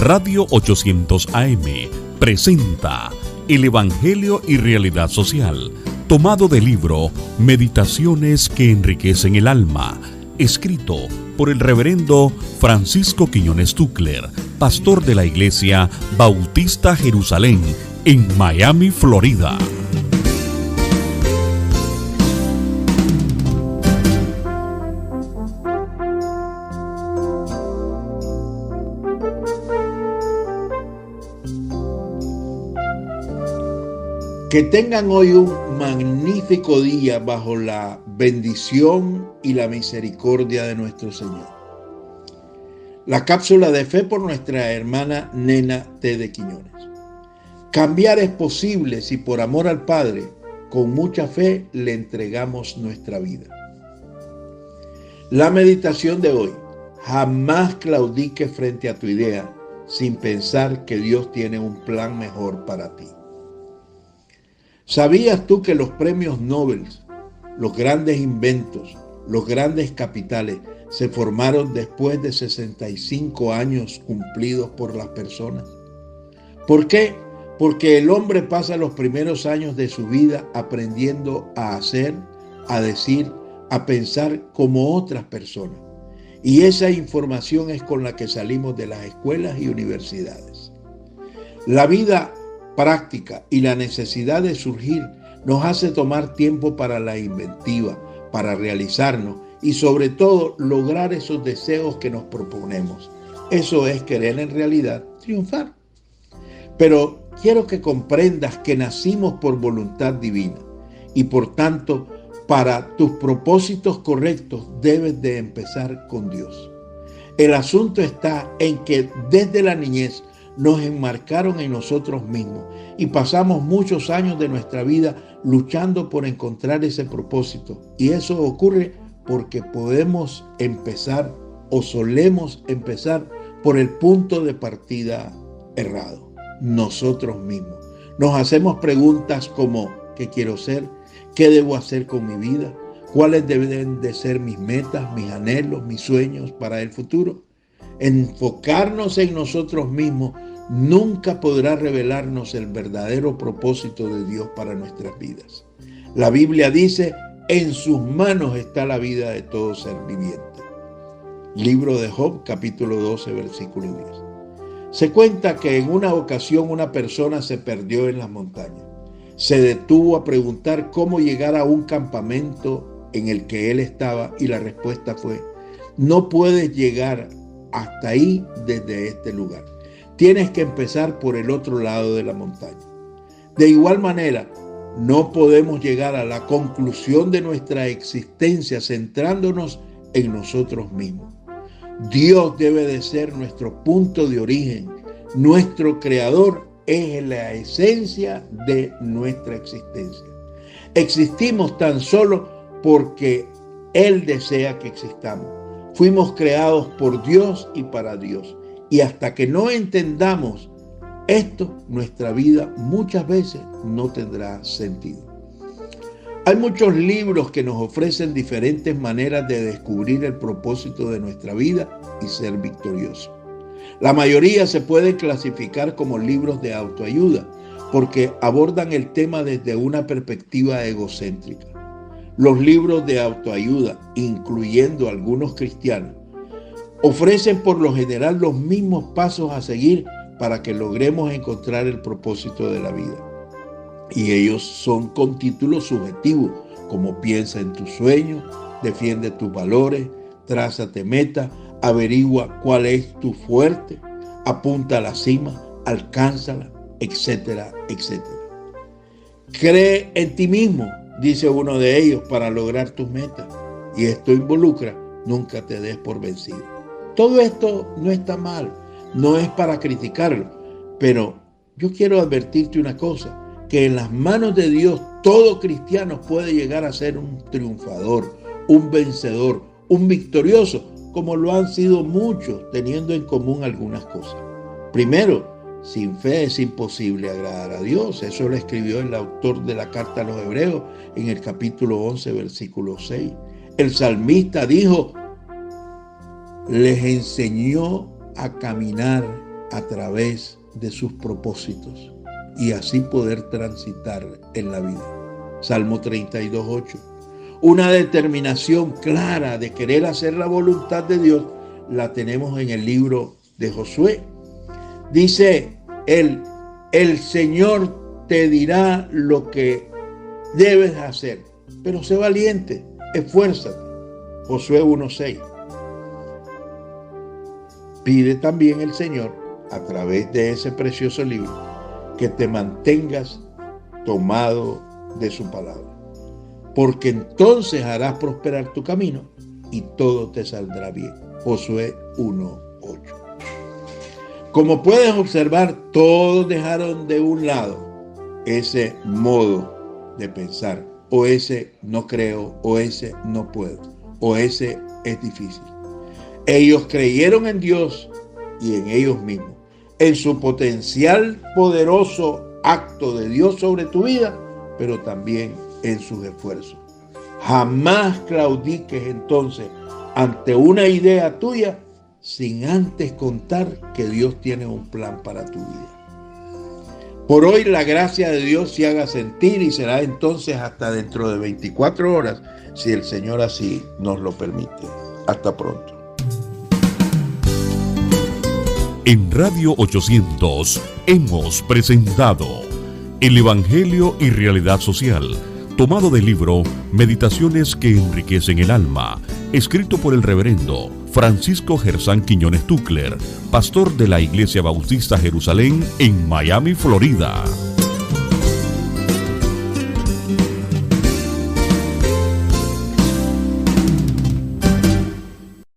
Radio 800 AM presenta El Evangelio y Realidad Social, tomado del libro Meditaciones que enriquecen el alma, escrito por el reverendo Francisco Quiñones Tuckler, pastor de la Iglesia Bautista Jerusalén en Miami, Florida. Que tengan hoy un magnífico día bajo la bendición y la misericordia de nuestro Señor. La cápsula de fe por nuestra hermana Nena T. de Quiñones. Cambiar es posible si por amor al Padre, con mucha fe, le entregamos nuestra vida. La meditación de hoy. Jamás claudiques frente a tu idea sin pensar que Dios tiene un plan mejor para ti. ¿Sabías tú que los premios Nobel, los grandes inventos, los grandes capitales se formaron después de 65 años cumplidos por las personas? ¿Por qué? Porque el hombre pasa los primeros años de su vida aprendiendo a hacer, a decir, a pensar como otras personas. Y esa información es con la que salimos de las escuelas y universidades. La vida práctica y la necesidad de surgir nos hace tomar tiempo para la inventiva, para realizarnos y sobre todo lograr esos deseos que nos proponemos. Eso es querer en realidad triunfar. Pero quiero que comprendas que nacimos por voluntad divina y por tanto para tus propósitos correctos debes de empezar con Dios. El asunto está en que desde la niñez nos enmarcaron en nosotros mismos y pasamos muchos años de nuestra vida luchando por encontrar ese propósito. Y eso ocurre porque podemos empezar o solemos empezar por el punto de partida errado, nosotros mismos. Nos hacemos preguntas como ¿qué quiero ser? ¿Qué debo hacer con mi vida? ¿Cuáles deben de ser mis metas, mis anhelos, mis sueños para el futuro? Enfocarnos en nosotros mismos nunca podrá revelarnos el verdadero propósito de Dios para nuestras vidas. La Biblia dice, en sus manos está la vida de todo ser viviente. Libro de Job, capítulo 12, versículo 10. Se cuenta que en una ocasión una persona se perdió en las montañas. Se detuvo a preguntar cómo llegar a un campamento en el que él estaba y la respuesta fue, no puedes llegar hasta ahí desde este lugar. Tienes que empezar por el otro lado de la montaña. De igual manera, no podemos llegar a la conclusión de nuestra existencia centrándonos en nosotros mismos. Dios debe de ser nuestro punto de origen. Nuestro creador es la esencia de nuestra existencia. Existimos tan solo porque Él desea que existamos. Fuimos creados por Dios y para Dios. Y hasta que no entendamos esto, nuestra vida muchas veces no tendrá sentido. Hay muchos libros que nos ofrecen diferentes maneras de descubrir el propósito de nuestra vida y ser victoriosos. La mayoría se pueden clasificar como libros de autoayuda porque abordan el tema desde una perspectiva egocéntrica. Los libros de autoayuda, incluyendo algunos cristianos, ofrecen por lo general los mismos pasos a seguir para que logremos encontrar el propósito de la vida. Y ellos son con títulos subjetivos, como piensa en tus sueños, defiende tus valores, trázate meta, averigua cuál es tu fuerte, apunta a la cima, alcánzala, etcétera, etcétera. Cree en ti mismo, dice uno de ellos, para lograr tus metas. Y esto involucra, nunca te des por vencido. Todo esto no está mal, no es para criticarlo, pero yo quiero advertirte una cosa, que en las manos de Dios todo cristiano puede llegar a ser un triunfador, un vencedor, un victorioso, como lo han sido muchos, teniendo en común algunas cosas. Primero, sin fe es imposible agradar a Dios. Eso lo escribió el autor de la carta a los Hebreos en el capítulo 11, versículo 6. El salmista dijo, les enseñó a caminar a través de sus propósitos y así poder transitar en la vida. Salmo 32:8. Una determinación clara de querer hacer la voluntad de Dios la tenemos en el libro de Josué. Dice él: el Señor te dirá lo que debes hacer, pero sé valiente, esfuérzate. Josué 1:6. Pide también el Señor, a través de ese precioso libro, que te mantengas tomado de su palabra, porque entonces harás prosperar tu camino y todo te saldrá bien. Josué 1:8. Como puedes observar, todos dejaron de un lado ese modo de pensar, o ese no creo, o ese no puedo, o ese es difícil. Ellos creyeron en Dios y en ellos mismos, en su potencial poderoso acto de Dios sobre tu vida, pero también en sus esfuerzos. Jamás claudiques entonces ante una idea tuya sin antes contar que Dios tiene un plan para tu vida. Por hoy la gracia de Dios se haga sentir y será entonces hasta dentro de 24 horas, si el Señor así nos lo permite. Hasta pronto. En Radio 800 hemos presentado El Evangelio y Realidad Social, tomado del libro Meditaciones que enriquecen el alma, escrito por el reverendo Francisco Gersán Quiñones Tucler, pastor de la Iglesia Bautista Jerusalén en Miami, Florida.